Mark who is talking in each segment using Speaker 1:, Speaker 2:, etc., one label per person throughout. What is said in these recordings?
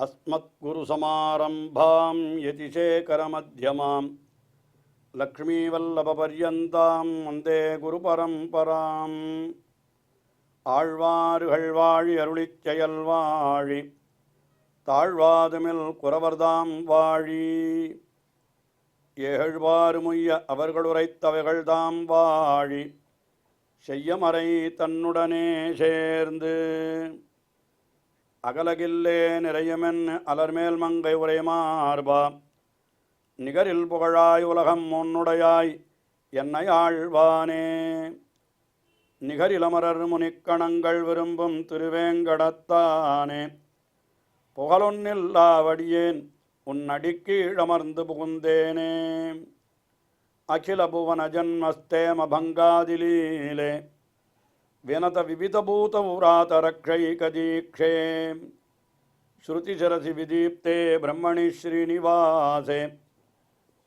Speaker 1: अस्मत्गुरुसमारम्भां यतिशेखरमध्यमां लक्ष्मीवल्लभपर्यन्तां वन्दे गुरुपरम्पराम् ஆழ்வார்கள் வாழி அருளிச் செயல் வாழி தாழ்வாதுமில் குறவர்தாம் வாழி ஏழ்வாறுமுய்ய அவர்களுரைத்தவைகள்தாம் வாழி செய்யமறை தன்னுடனே சேர்ந்து அகலகில்லே நிறையமென் அலர்மேல் மங்கை உரைமார்பா நிகரில் புகழாய் உலகம் உன்னுடையாய் என்னை ஆழ்வானே நிகரிலமரர் முனிக்கணங்கள் விரும்பும் திருவேங்கடத்தானே புகழொன்னில்லாவடியேன் உன்னடிக்கீழமர்ந்து புகுந்தேனே அகில புவன ஜன்மஸ்தேம பங்காதிலீலே வினத விவிதபூத உராத ரக்ஷைகதீக்ஷே ஸ்ருதிசரசி விதீப்தே பிரம்மணி ஸ்ரீனிவாசே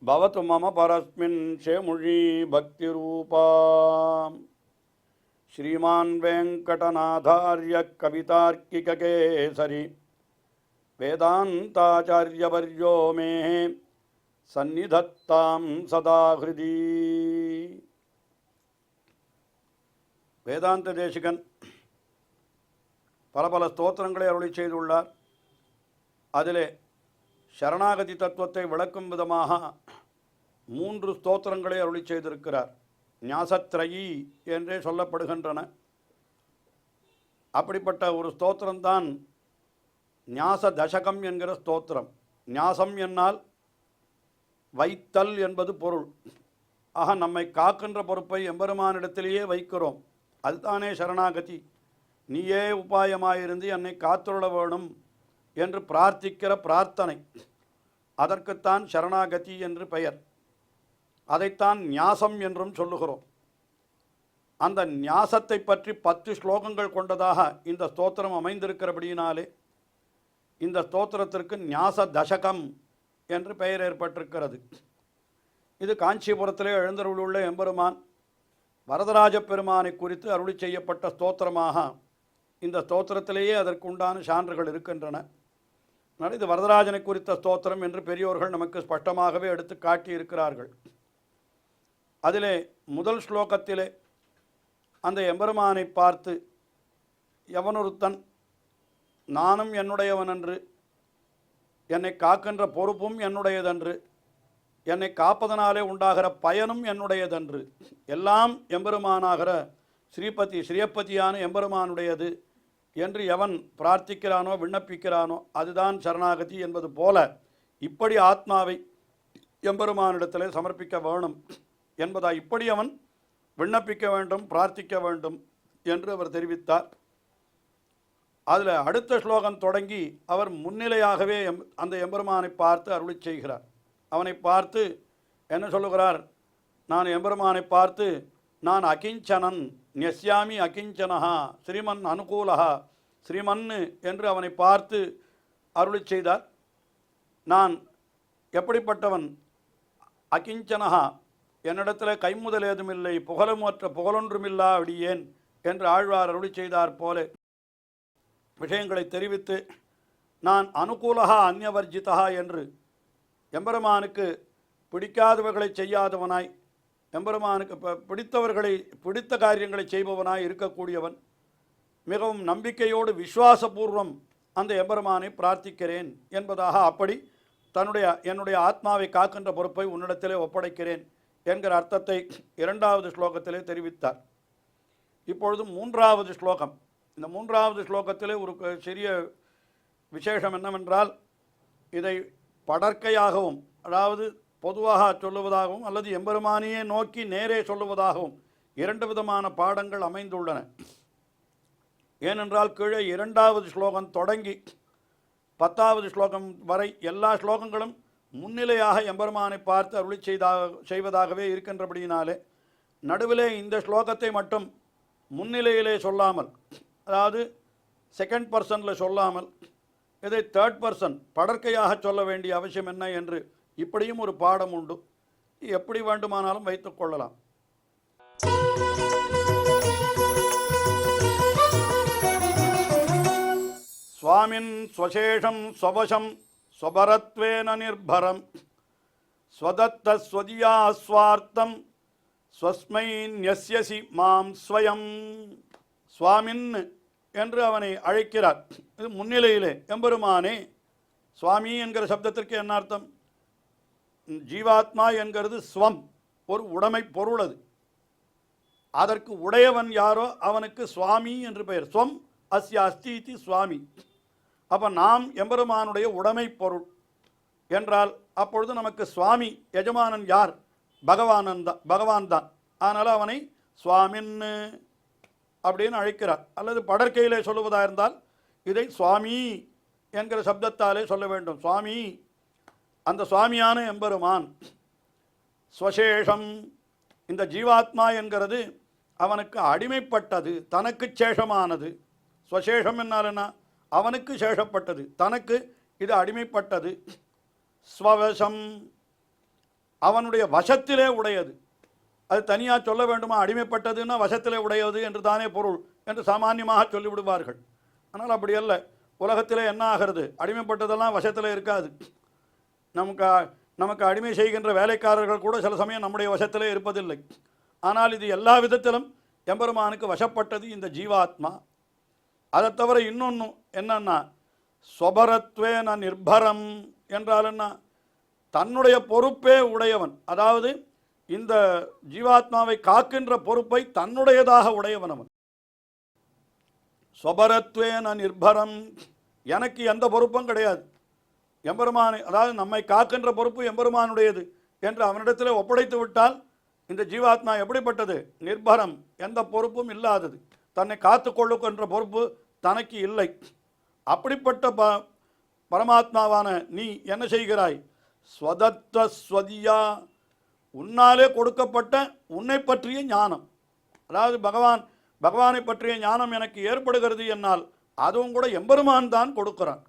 Speaker 1: பவது மம பரஸ்மின் ஷேமுழி பக்திரூபா श्रीमान् वेंकटनाथार्य कवितार्किककेसरी वेदान्ताचार्यवर्यो मे सन्निधत्तां सदा हृदि வேதாந்த தேசிகன் பல பல ஸ்தோத்திரங்களை அருளி செய்துள்ளார். அதிலே சரணாகதி தத்துவத்தை விளக்கும் விதமாக 3 ஸ்தோத்திரங்களை அருளி செய்திருக்கிறார். ஞாசத்ரயி என்றே சொல்லப்படுகின்றன. அப்படிப்பட்ட ஒரு ஸ்தோத்திரம்தான் ஞாச தசகம் என்கிற ஸ்தோத்திரம். ஞாசம் என்னால் வைத்தல் என்பது பொருள். ஆக நம்மை காக்கின்ற பொறுப்பை எம்பெருமானிடத்திலேயே வைக்கிறோம். அதுதானே சரணாகதி. நீயே உபாயமாயிருந்து என்னை காத்துள்ள வேணும் என்று பிரார்த்திக்கிற பிரார்த்தனை, அதற்குத்தான் சரணாகதி என்று பெயர். அதைத்தான் ஞாசம் என்றும் சொல்லுகிறோம். அந்த ஞாசத்தை பற்றி 10 ஸ்லோகங்கள் கொண்டதாக இந்த ஸ்தோத்திரம் அமைந்திருக்கிறபடியினாலே இந்த ஸ்தோத்திரத்திற்கு ஞாச தசகம் என்று பெயர் ஏற்பட்டிருக்கிறது. இது காஞ்சிபுரத்திலே எழுந்தருளுள்ள எம்பெருமான் வரதராஜ பெருமானை குறித்து அருளி செய்யப்பட்ட ஸ்தோத்திரமாக இந்த ஸ்தோத்திரத்திலேயே அதற்கு உண்டான சான்றுகள் இருக்கின்றன. இது வரதராஜனை குறித்த ஸ்தோத்திரம் என்று பெரியோர்கள் நமக்கு ஸ்பஷ்டமாகவே எடுத்து காட்டியிருக்கிறார்கள். அதிலே முதல் ஸ்லோகத்திலே அந்த எம்பெருமானை பார்த்து எவனொருத்தன் நானும் என்னுடையவனன்று, என்னை காக்கின்ற பொறுப்பும் என்னுடையதன்று, என்னை காப்பதனாலே உண்டாகிற பயனும் என்னுடையதன்று, எல்லாம் எம்பெருமானாகிற ஸ்ரீயப்பதியான எம்பெருமானுடையது என்று எவன் பிரார்த்திக்கிறானோ விண்ணப்பிக்கிறானோ அதுதான் சரணாகதி என்பது போல இப்படி ஆத்மாவை எம்பெருமானிடத்திலே சமர்ப்பிக்க வேணும் என்பதா இப்படி அவன் விண்ணப்பிக்க வேண்டும், பிரார்த்திக்க வேண்டும் என்று அவர் தெரிவித்தார். அதில் அடுத்த ஸ்லோகம் தொடங்கி அவர் முன்னிலையாகவே அந்த எம்பெருமானை பார்த்து அருளி செய்கிறார். அவனை பார்த்து என்ன சொல்லுகிறார்? நான் எம்பெருமானை பார்த்து நான் அகிஞ்சனன் நெஸ்யாமி அகிஞ்சனஹா ஸ்ரீமன் அனுகூலஹா ஸ்ரீமன் என்று அவனை பார்த்து அருளி செய்தார். நான் எப்படிப்பட்டவன்? அகிஞ்சனஹா, என்னிடத்தில் கைமுதல் ஏதுமில்லை, புகழொன்றுமில்லா அடியேன் என்று ஆழ்வார் அருளி செய்தார் போல விஷயங்களை தெரிவித்து, நான் அனுகூலகா அந்நியவர்ஜிதா என்று எம்பெருமானுக்கு பிடிக்காதவர்களை செய்யாதவனாய், எம்பெருமானுக்கு பிடித்தவர்களை பிடித்த காரியங்களை செய்பவனாய் இருக்கக்கூடியவன், மிகவும் நம்பிக்கையோடு விசுவாசபூர்வம் அந்த எம்பெருமானை பிரார்த்திக்கிறேன் என்பதாக அப்படி என்னுடைய ஆத்மாவை காக்கின்ற பொறுப்பை உன்னிடத்திலே ஒப்படைக்கிறேன் என்கிற அர்த்தத்தை 2வது ஸ்லோகத்திலே தெரிவித்தார். இப்பொழுது 3வது ஸ்லோகம். இந்த 3வது ஸ்லோகத்திலே ஒரு சிறிய விசேஷம் என்னவென்றால், இதை படற்கையாகவும், அதாவது பொதுவாக சொல்லுவதாகவும் அல்லது எம்பெருமானியே நோக்கி நேரே சொல்லுவதாகவும் 2 விதமான பாடங்கள் அமைந்துள்ளன. ஏனென்றால் கீழே 2வது ஸ்லோகம் தொடங்கி 10வது ஸ்லோகம் வரை எல்லா ஸ்லோகங்களும் முன்னிலையாக எம்பெருமானை பார்த்து அருளி செய்வதாகவே இருக்கின்றபடியினாலே நடுவிலே இந்த ஸ்லோகத்தை மட்டும் முன்னிலையிலே சொல்லாமல், அதாவது செகண்ட் பர்சனில் சொல்லாமல் இதை தேர்ட் பர்சன் படற்கையாக சொல்ல வேண்டிய அவசியம் என்ன என்று இப்படியும் ஒரு பாடம் உண்டு. எப்படி வேண்டுமானாலும் வைத்துக் கொள்ளலாம். சுவாமின் ஸ்வசேஷம் ஸ்வவசம் ஸ்வபரத்வேன நிர்பரம் ஸ்வதத்த ஸ்வதியா ஸ்வார்த்தம் ஸ்வஸ்மை ன்யஸ்யசி மாம் ஸ்வயம். சுவாமின் என்று அவனை அழைக்கிறார். இது முன்னிலையிலே எம்பெருமானே. சுவாமி என்கிற சப்தத்திற்கு என்ன அர்த்தம்? ஜீவாத்மா என்கிறது ஸ்வம், ஒரு உடைமை பொருள். அது அதற்கு உடையவன் யாரோ அவனுக்கு சுவாமி என்று பெயர். ஸ்வம் அஸ்ய அஸ்தி இதி சுவாமி. அப்போ நாம் எம்பெருமானுடைய உடைமை பொருள் என்றால் அப்பொழுது நமக்கு சுவாமி எஜமானன் யார்? பகவான் தான். அதனால் அவனை சுவாமின் அப்படின்னு அழைக்கிறார். அல்லது படற்கையிலே சொல்லுவதாக இருந்தால் இதை சுவாமி என்கிற சப்தத்தாலே சொல்ல வேண்டும். சுவாமி, அந்த சுவாமியான எம்பெருமான். ஸ்வசேஷம், இந்த ஜீவாத்மா என்கிறது அவனுக்கு அடிமைப்பட்டது, தனக்கு சேஷமானது. ஸ்வசேஷம் என்னால் என்ன? அவனுக்கு சேஷப்பட்டது, தனக்கு இது அடிமைப்பட்டது. ஸ்வவசம், அவனுடைய வசத்திலே உடையது. அது தனியாக சொல்ல வேண்டுமா? அடிமைப்பட்டதுன்னா வசத்திலே உடையது என்று தானே பொருள் என்று சாமானியமாக சொல்லிவிடுவார்கள். ஆனால் அப்படி அல்ல. உலகத்திலே என்ன ஆகிறது? அடிமைப்பட்டதெல்லாம் வசத்தில் இருக்காது. நமக்கு அடிமை செய்கின்ற வேலைக்காரர்கள் கூட சில சமயம் நம்முடைய வசத்திலே இருப்பதில்லை. ஆனால் இது எல்லா விதத்திலும் எம்பெருமானுக்கு வசப்பட்டது இந்த ஜீவாத்மா. அதை தவிர இன்னொன்று என்னன்னா, ஸ்வபரத்வேன நிர்பரம் என்றால் என்ன? தன்னுடைய பொறுப்பே உடையவன். அதாவது இந்த ஜீவாத்மாவை காக்கின்ற பொறுப்பை தன்னுடையதாக உடையவன் அவன். ஸ்வபரத்வேன நிர்பரம், எனக்கு எந்த பொறுப்பும் கிடையாது. எம்பெருமானை, அதாவது நம்மை காக்கின்ற பொறுப்பு எம்பெருமானுடையது என்று அவனிடத்தில் ஒப்படைத்து விட்டால் இந்த ஜீவாத்மா எப்படிப்பட்டது? நிர்பரம், எந்த பொறுப்பும் இல்லாதது. தன்னை காத்து கொள்ளுகின்ற பொறுப்பு தனக்கு இல்லை. அப்படிப்பட்ட பரமாத்மாவான நீ என்ன செய்கிறாய்? ஸ்வதத்த ஸ்வதியா, உன்னாலே கொடுக்கப்பட்ட உன்னை பற்றிய ஞானம். அதாவது பகவானை பற்றிய ஞானம் எனக்கு ஏற்படுகிறது என்னால் அதுவும் கூட எம்பெருமான் தான் கொடுக்கிறான்.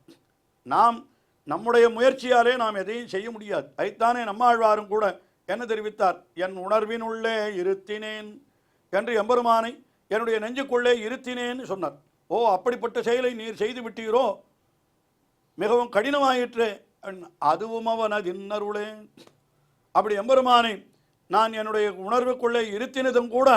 Speaker 1: நம்முடைய முயற்சியாலே நாம் எதையும் செய்ய முடியாது. அதைத்தானே நம்மாழ்வாரும் கூட என்ன தெரிவித்தார்? என் உணர்வின் உள்ளே இருத்தினேன் என்று எம்பெருமானை என்னுடைய நெஞ்சுக்குள்ளே இருத்தினேன்னு சொன்னார். ஓ, அப்படிப்பட்ட செயலை நீர் செய்து விட்டீரோ, மிகவும் கடினமாயிற்று. அதுவும் அவனதின்னருளே. அப்படி எம்பெருமானை நான் என்னுடைய உணர்வுக்குள்ளே இருத்தினதும் கூட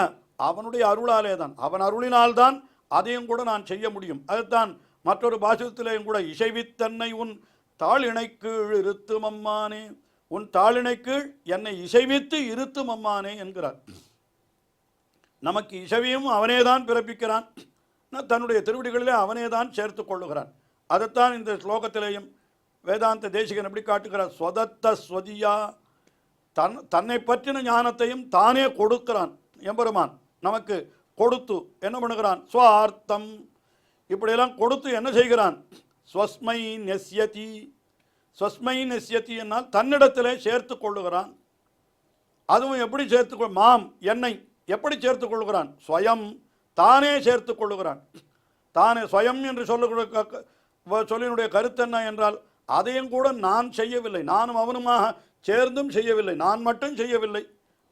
Speaker 1: அவனுடைய அருளாலே தான், அவன் அருளினால்தான் அதையும் கூட நான் செய்ய முடியும். அதுதான் மற்றொரு பாசுரத்திலேயும் கூட, இசைவித்தன்னை உன் தாளிணை கீழ் இருத்தும் அம்மானே, உன் தாளிணை கீழ் என்னை இசைவித்து இருத்தும் அம்மானே என்கிறார். நமக்கு இசைவையும் அவனே தான் பிறப்பிக்கிறான், தன்னுடைய திருவடிகளிலே அவனே தான் சேர்த்து கொள்ளுகிறான். அதைத்தான் இந்த ஸ்லோகத்திலேயும் வேதாந்த தேசிகன் எப்படி காட்டுகிறார்? ஸ்வதத்த ஸ்வதியா, தன்னை பற்றின ஞானத்தையும் தானே கொடுக்கிறான் எம்பெருமான். நமக்கு கொடுத்து என்ன பண்ணுகிறான்? ஸ்வார்த்தம், இப்படியெல்லாம் கொடுத்து என்ன செய்கிறான்? ஸ்வஸ்மை நெஸ்யதி. ஸ்வஸ்மை நெஸ்யதி என்னால் தன்னிடத்திலே சேர்த்து கொள்ளுகிறான். அதுவும் எப்படி சேர்த்து மாம், என்னை எப்படி சேர்த்து கொள்ளுகிறான்? ஸ்வயம், தானே சேர்த்து கொள்ளுகிறான். தானே ஸ்வயம் என்று சொல்லினுடைய கருத்து என்ன என்றால், அதையும் கூட நான் செய்யவில்லை, நானும் அவனுமாக சேர்ந்தும் செய்யவில்லை, நான் மட்டும் செய்யவில்லை.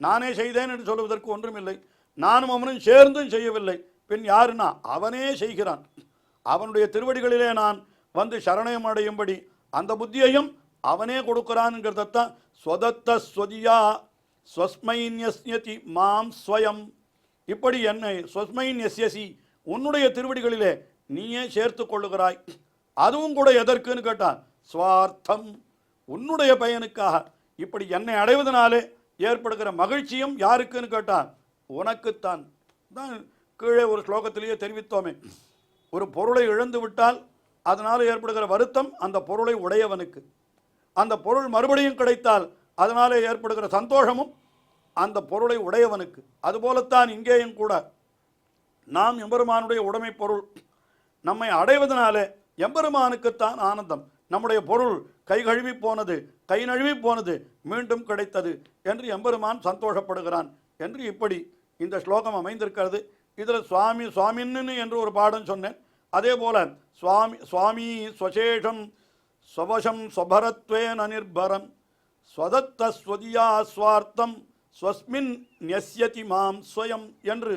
Speaker 1: நானே செய்தேன் என்று சொல்வதற்கு ஒன்றுமில்லை. நானும் அவனும் சேர்ந்தும் செய்யவில்லை. பின் யாருன்னா அவனே செய்கிறான். அவனுடைய திருவடிகளிலே நான் வந்து சரணயம் அடையும்படி அந்த புத்தியையும் அவனே கொடுக்கிறான்ங்கிறதான் ஸ்வதத்த ஸ்வதியா ஸ்வஸ்மை ன்யஸ்யதி மாம் ஸ்வயம். இப்படி என்னை ஸ்வஸ்மை ன்யஸ்யசி, உன்னுடைய திருவடிகளிலே நீயே சேர்த்து கொள்ளுகிறாய். அதுவும் கூட எதற்குன்னு கேட்டான்? ஸ்வார்த்தம், உன்னுடைய பயனுக்காக. இப்படி என்னை அடைவதனாலே ஏற்படுகிற மகிழ்ச்சியும் யாருக்குன்னு கேட்டான்? உனக்குத்தான். தான் கீழே ஒரு ஸ்லோகத்திலேயே தெரிவித்தோமே, ஒரு பொருளை இழந்து விட்டால் அதனால் ஏற்படுகிற வருத்தம் அந்த பொருளை உடையவனுக்கு, அந்த பொருள் மறுபடியும் கிடைத்தால் அதனாலே ஏற்படுகிற சந்தோஷமும் அந்த பொருளை உடையவனுக்கு. அதுபோலத்தான் இங்கேயும் கூட நாம் எம்பெருமானுடைய உடைமை பொருள். நம்மை அடைவதனாலே எம்பெருமானுக்குத்தான் ஆனந்தம். நம்முடைய பொருள் கை கழுவி போனது, கை நழுவி போனது, மீண்டும் கிடைத்தது என்று எம்பெருமான் சந்தோஷப்படுகிறான் என்று இப்படி இந்த ஸ்லோகம் அமைந்திருக்கிறது. இதில் சுவாமின்னு என்று ஒரு பாடம் சொன்னேன். அதே போல சுவாமி ஸ்வசேஷம் ஸ்வவசம் ஸ்வபரத்வேன நிர்பரம் ஸ்வதத்த ஸ்வதியா ஸ்வார்த்தம் ஸ்வஸ்மின் ன்யஸ்யதி மாம் ஸ்வயம் என்று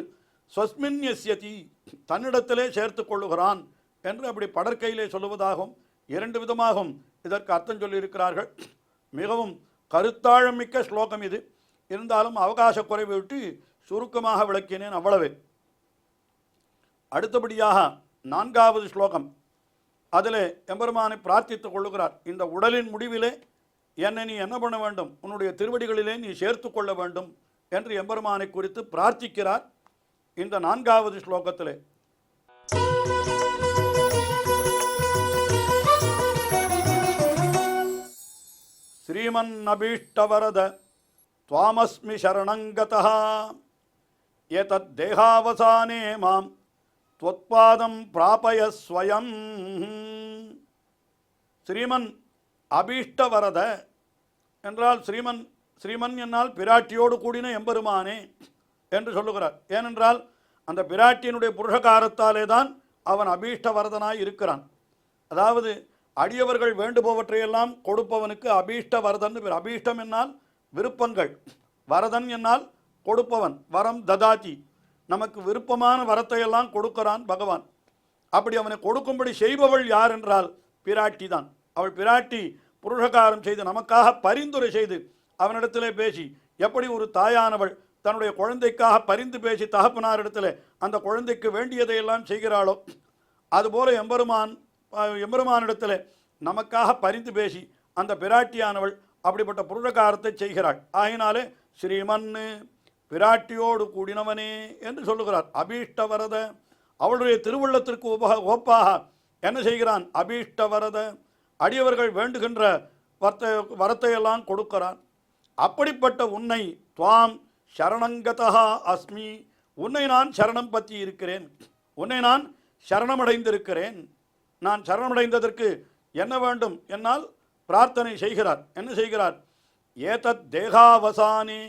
Speaker 1: ஸ்வஸ்மின் ன்யஸ்யதி, தன்னிடத்திலே சேர்த்து கொள்ளுகிறான் என்று அப்படி படற்கையிலே சொல்லுவதாகவும் இரண்டு விதமாகவும் இதற்கு அர்த்தம் சொல்லியிருக்கிறார்கள். மிகவும் கருத்தாழம் மிக்க ஸ்லோகம் இது. இருந்தாலும் அவகாச குறைவை விட்டு சுருக்கமாக விளக்கினேன், அவ்வளவே. அடுத்தபடியாக 4வது ஸ்லோகம். அதில் எம்பெருமானை பிரார்த்தித்துக் கொள்ளுகிறார். இந்த உடலின் முடிவிலே என்னை நீ என்ன பண்ண வேண்டும், உன்னுடைய திருவடிகளிலே நீ சேர்த்து கொள்ள வேண்டும் என்று எம்பெருமானை குறித்து பிரார்த்திக்கிறார் இந்த 4வது ஸ்லோகத்திலே. ஸ்ரீமன் அபீஷ்டவரத துவாமஸ்மி சரணங்கதः ஏதத் தேகாவசானே மாம் துவத்பாதம் பிராபய ஸ்வயம். ஸ்ரீமன் அபீஷ்டவரத என்றால் ஸ்ரீமன் என்னால் பிராட்டியோடு கூடின எம்பெருமானே என்று சொல்லுகிறார். ஏனென்றால் அந்த பிராட்டியினுடைய புருஷகாரத்தாலே தான் அவன் அபீஷ்டவரதனாய் இருக்கிறான். அதாவது அடியவர்கள் வேண்டுபவற்றையெல்லாம் கொடுப்பவனுக்கு அபீஷ்டவரதன் பேர். அபீஷ்டம் என்னால் விருப்பங்கள், வரதன் என்னால் கொடுப்பவன், வரம் ததாதி, நமக்கு விருப்பமான வரத்தையெல்லாம் கொடுக்கிறான் பகவான். அப்படி அவனை கொடுக்கும்படி செய்பவள் யார் என்றால் பிராட்டி தான். அவள் பிராட்டி புருஷகாரம் செய்து நமக்காக பரிந்துரை செய்து அவனிடத்திலே பேசி, எப்படி ஒரு தாயானவள் தன்னுடைய குழந்தைக்காக பரிந்து பேசி தகப்பனாரிடத்தில் அந்த குழந்தைக்கு வேண்டியதையெல்லாம் செய்கிறாளோ, அதுபோல எம்பெருமானிடத்தில் நமக்காக பரிந்து பேசி அந்த பிராட்டியானவள் அப்படிப்பட்ட புருஷகாரத்தை செய்கிறாள். ஆகினாலே ஸ்ரீமன்னு பிராட்டியோடு கூடினவனே என்று சொல்லுகிறார். அபீஷ்டவரத அவளுடைய திருவுள்ளத்திற்கு ஒப்பாக என்ன செய்கிறான்? அபீஷ்டவரத அடியவர்கள் வேண்டுகின்ற வரத்தையெல்லாம் கொடுக்கிறான். அப்படிப்பட்ட உன்னை துவாம் சரணங்கதா அஸ்மி, உன்னை நான் சரணம் பற்றி இருக்கிறேன், உன்னை நான் சரணமடைந்திருக்கிறேன். நான் சரணமடைந்ததற்கு என்ன வேண்டும் என்னால் பிரார்த்தனை செய்கிறார். என்ன செய்கிறார்? ஏதத் தேகாவசானே,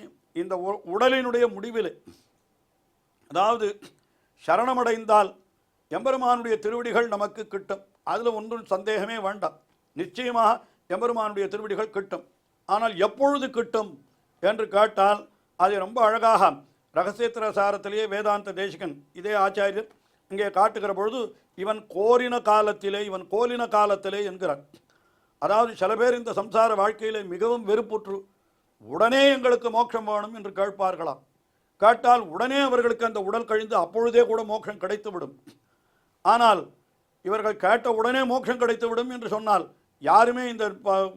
Speaker 1: இந்த உடலினுடைய முடிவில், அதாவது சரணமடைந்தால் எம்பெருமானுடைய திருவடிகள் நமக்கு கிட்டும். அதில் ஒன்றும் சந்தேகமே வேண்டாம். நிச்சயமாக எம்பெருமானுடைய திருவடிகள் கிட்டும். ஆனால் எப்பொழுது கிட்டும் என்று கேட்டால் அதை ரொம்ப அழகாக ரகசியத்திர சாரத்திலேயே வேதாந்த தேசிகன் இதே ஆச்சாரியர் இங்கே காட்டுகிற பொழுது இவன் கோரின காலத்திலே என்கிறார். அதாவது சில பேர் இந்த சம்சார வாழ்க்கையிலே மிகவும் வெறுப்புற்று உடனே எங்களுக்கு மோட்சம் வேணும் என்று கேட்பார்களாம். கேட்டால் உடனே அவர்களுக்கு அந்த உடல் கழிந்து அப்பொழுதே கூட மோட்சம் கிடைத்துவிடும். ஆனால் இவர்கள் கேட்ட உடனே மோட்சம் கிடைத்துவிடும் என்று சொன்னால் யாருமே இந்த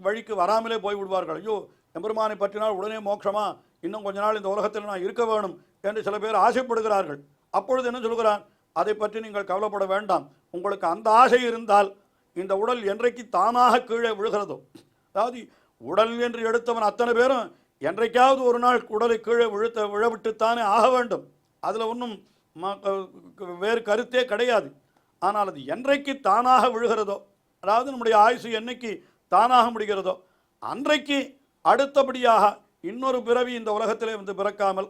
Speaker 1: வழிக்கு வராமலே போய்விடுவார்கள். ஐயோ, எம்பெருமானை பற்றினால் உடனே மோட்சமா, இன்னும் கொஞ்ச நாள் இந்த உலகத்தில் நான் இருக்க வேணும் என்று சில பேர் ஆசைப்படுகிறார்கள். அப்பொழுது என்ன சொல்கிறார்? அதை பற்றி நீங்கள் கவலைப்பட வேண்டாம். உங்களுக்கு அந்த ஆசை இருந்தால் இந்த உடல் என்றைக்கு தானாக கீழே விழுகிறதோ, அதாவது உடல் என்று எடுத்தவன் அத்தனை பேரும் என்றைக்காவது ஒரு நாள் உடலை கீழே விழவிட்டுத்தானே ஆக வேண்டும். அதில் ஒன்றும் வேறு கருத்தே கிடையாது. ஆனால் அது என்றைக்கு தானாக விழுகிறதோ, அதாவது நம்முடைய ஆயுசு என்னைக்கு தானாக முடிகிறதோ அன்றைக்கு அடுத்தபடியாக இன்னொரு பிறவி இந்த உலகத்திலே வந்து பிறக்காமல்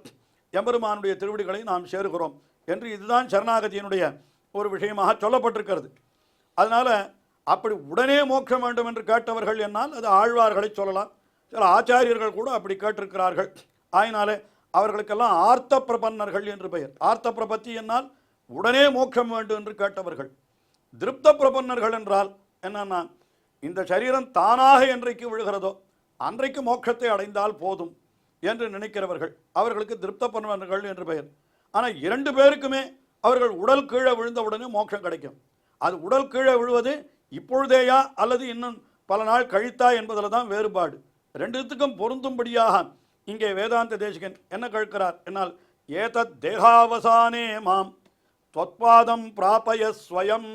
Speaker 1: எம்பெருமானுடைய திருவடிகளை நாம் சேருகிறோம் என்று இதுதான் சரணாகதியினுடைய ஒரு விஷயமாக சொல்லப்பட்டிருக்கிறது. அதனால் அப்படி உடனே மோட்சம் வேண்டும் என்று கேட்டவர்கள் என்னால் அது ஆழ்வார்களை சொல்லலாம். சில ஆச்சாரியர்கள் கூட அப்படி கேட்டிருக்கிறார்கள். ஆயினாலே அவர்களுக்கெல்லாம் ஆர்த்த பிரபன்னர்கள் என்று பெயர். ஆர்த்த பிரபத்தி என்னால் உடனே மோட்சம் வேண்டும் என்று கேட்டவர்கள். திருப்த பிரபன்னர்கள் என்றால் என்னன்னா, இந்த சரீரம் தானாக என்றைக்கு விழுகிறதோ அன்றைக்கு மோட்சத்தை அடைந்தால் போதும் என்று நினைக்கிறவர்கள், அவர்களுக்கு திருப்த பிரபன்னர்கள் என்று பெயர். ஆனால் இரண்டு பேருக்குமே அவர்கள் உடல் கீழே விழுந்தவுடனே மோட்சம் கிடைக்கும். அது உடல் கீழே விழுவது இப்பொழுதேயா அல்லது இன்னும் பல நாள் கழித்தா என்பதில் தான் வேறுபாடு. ரெண்டுத்துக்கும் பொருந்தும்படியாக இங்கே வேதாந்த தேசிகன் என்ன கேட்கிறார் என்னால், ஏதத் தேகாவசானே மாம் துவத்பாதம் பிராபய ஸ்வயம்.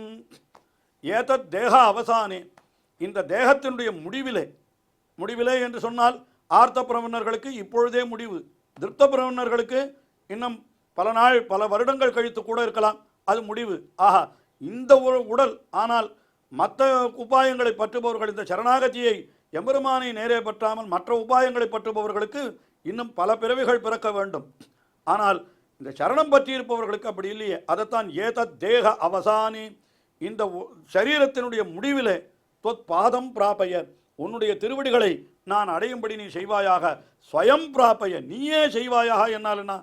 Speaker 1: ஏதத் தேக அவசானே, இந்த தேகத்தினுடைய முடிவிலே என்று சொன்னால் ஆர்த்த பிரபன்னர்களுக்கு இப்பொழுதே முடிவு, திருப்த பிரபன்னர்களுக்கு இன்னும் பல நாள் பல வருடங்கள் கழித்து கூட இருக்கலாம், அது முடிவு. ஆஹா, இந்த ஒரு உடல். ஆனால் மற்ற உபாயங்களை பற்றுபவர்கள், இந்த சரணாகதியை எம்பெருமானை நேரே பற்றாமல் மற்ற உபாயங்களை பற்றுபவர்களுக்கு இன்னும் பல பிறவிகள் பிறக்க வேண்டும். ஆனால் இந்த சரணம் பற்றி இருப்பவர்களுக்கு அப்படி இல்லையே. அதைத்தான் ஏதத் தேக அவசானி, இந்த சரீரத்தினுடைய முடிவிலே தொத் பாதம் பிராபய, உன்னுடைய திருவடிகளை நான் அடையும்படி நீ செய்வாயாக. ஸ்வயம் பிராபய, நீயே செய்வாயாக. என்னால்னா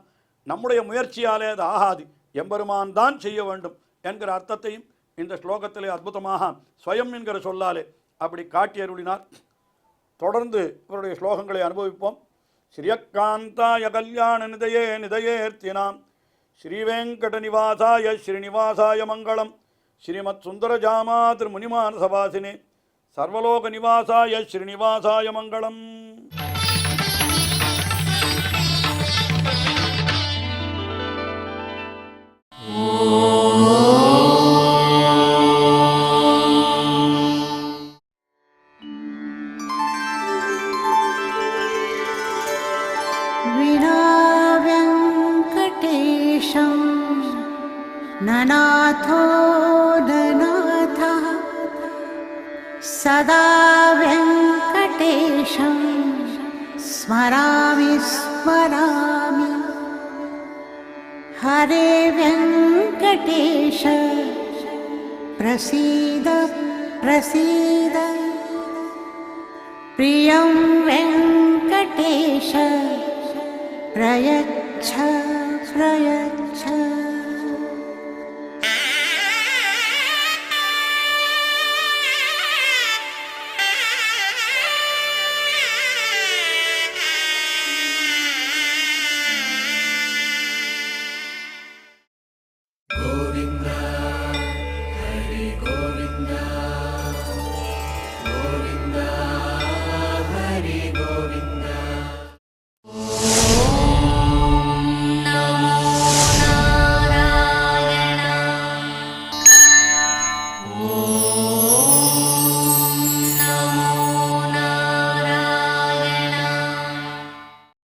Speaker 1: நம்முடைய முயற்சியாலே அது ஆகாது, எம்பெருமான் தான் செய்ய வேண்டும் என்கிற அர்த்தத்தையும் இந்த ஸ்லோகத்திலே அற்புதமாக ஸ்வயம் என்கிற சொல்லாலே அப்படி காட்டி அருளினார். தொடர்ந்து இவருடைய ஸ்லோகங்களை அனுபவிப்போம். ஸ்ரீயக்காந்தாய கல்யாண நிதயே நிதயேர்த்தினாம் ஸ்ரீவேங்கட நிவாசாய ஸ்ரீனிவாசாய மங்களம் ஸ்ரீமத் சுந்தரஜாமா திருமுனிமானசவாசினே சர்வலோக நிவாசாய ஸ்ரீனிவாசாய மங்களம்.
Speaker 2: ननाथो ननाथः सदा वेङ्कटेशं स्मरामि स्मरामि. हरे वेङ्कटेश प्रसीद प्रसीद. प्रियं वेङ्कटेश प्रयच्छ प्रयच्छ.